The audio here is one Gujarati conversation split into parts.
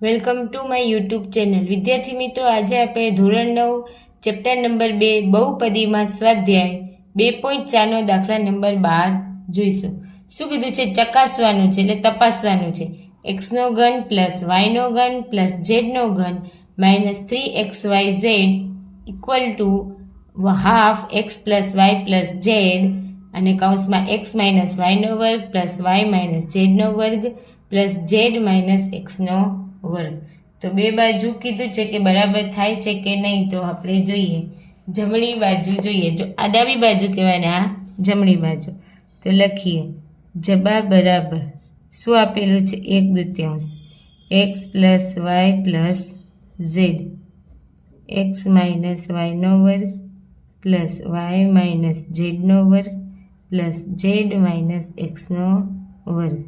Welcome to my YouTube channel. વિદ્યાર્થી મિત્રો, આજે આપણે ધોરણ 9 ચેપ્ટર નંબર 2 બહુપદીમાં સ્વાધ્યાય 2.4 દાખલા નંબર 12 જોઈશું. શું કીધું છે? ચકાસવાનું છે, એટલે તપાસવાનું છે. x નો ઘન પ્લસ y નો ઘન પ્લસ z નો ઘન minus 3xyz equal to half x plus y plus z અને કૌંસમાં x માઇનસ y નો વર્ગ પ્લસ y માઇનસ z નો વર્ગ પ્લસ z માઇનસ x નો વર્ગ. તો બે બાજુ કીધું છે કે બરાબર થાય છે કે નહીં, તો આપણે જોઈએ. જમણી બાજુ જોઈએ. જો આ ડાબી બાજુ કહેવાય ને આ જમણી બાજુ, તો લખીએ જબા બરાબર શું આપેલું છે? 1/2 x plus y plus z, x minus y નો વર્ગ પ્લસ y માઇનસ z નો વર્ગ પ્લસ z માઇનસ x નો વર્ગ.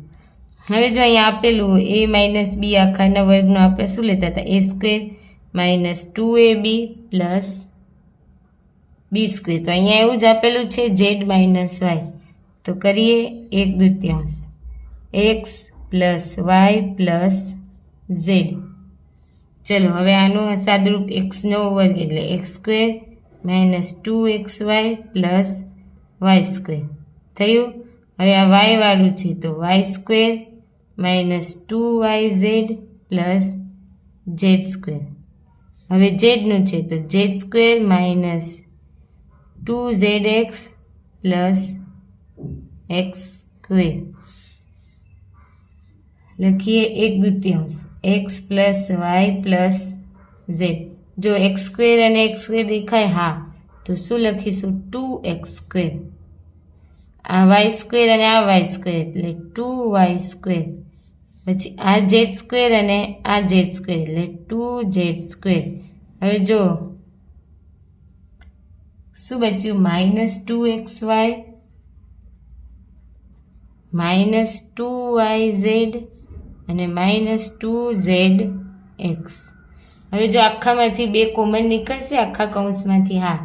હવે જો અહીંયા આપેલું a માઇનસ b આખાના વર્ગનો આપણે શું લેતા હતા? a square minus 2ab plus b square. તો અહીંયા એવું જ આપેલું છે z માઇનસ y. તો કરીએ 1/2 x plus y plus z. ચલો હવે આનું સાદુરૂપ x નો વર્ગ એટલે x square minus 2xy plus y square થયું. હવે આ y વાળું છે તો y square minus 2yz plus z square. હવે zનું છે તો z square minus 2zx plus x square. લખીએ 1/2 x plus y plus z. જો x સ્ક્વેર અને x સ્ક્વેર દેખાય હા, તો શું લખીશું? 2x square. આ y સ્ક્વેર અને આ y સ્ક્વેર એટલે 2y સ્ક્વેર. પછી આ z સ્ક્વેર અને આ z સ્ક્વેર એટલે 2z સ્ક્વેર. હવે જો શું બચ્યું? માઇનસ 2xy માઇનસ 2yz અને માઇનસ 2zx. હવે જો આખામાંથી બે કોમન નીકળશે આખા કૌંસમાંથી હા,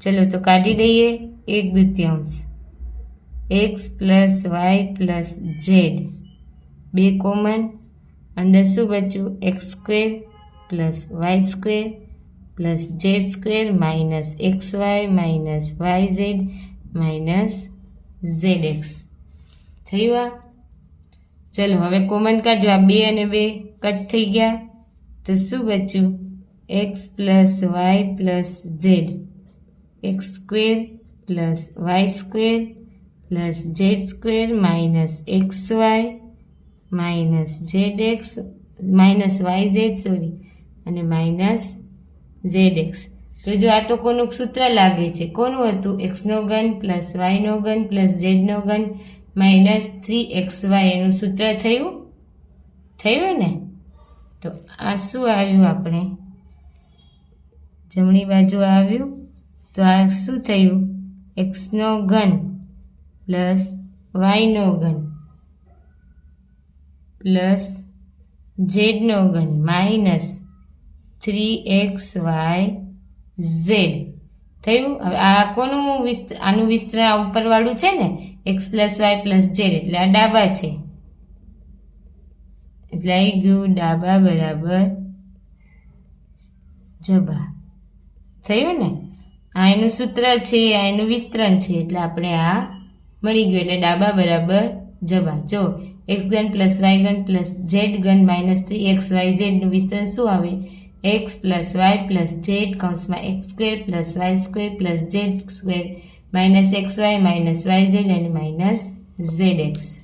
ચલો તો કાઢી દઈએ. 1/2 x plus y plus z, બે કોમન, અંદર શું બચ્યું? x square plus y square plus z square minus xy minus yz minus zx થયું. આ ચલો હવે કોમન કાઢો. આ 2 અને 2 કટ થઈ ગયા તો શું બચ્યું? x plus y plus z, x square plus y square plus z square minus xy minus zx minus yz અને માઇનસ zx. તો જો આ તો કોનું સૂત્ર લાગે છે? કોનું હતું? x નો ઘન પ્લસ y નો ઘન પ્લસ z નો ઘન માઇનસ 3xy. એનું સૂત્ર થયું ને? તો આ શું આવ્યું? આપણે જમણી બાજુ આવ્યું તો આ શું થયું? x નો ઘન પ્લસ y નો ઘન પ્લસ z નો ઘન માઇનસ 3xyz થયું. હવે આ કોનું આનું વિસ્તરણ ઉપરવાળું છે ને, x plus y plus z એટલે આ ડાબા છે, એટલે આવી ગયું ડાબા બરાબર જબા થયું ને. આ એનું સૂત્ર છે, આ એનું વિસ્તરણ છે, એટલે આપણે આ મળી ગયું. એટલે ડાબા બરાબર જબા. જો x ઘન પ્લસ y ઘન પ્લસ z ઘન માઇનસ 3xyz નું વિસ્તરણ શું આવે? x plus y plus z કૌંસમાં x square plus y square plus z square minus xy minus yz અને માઇનસ zx.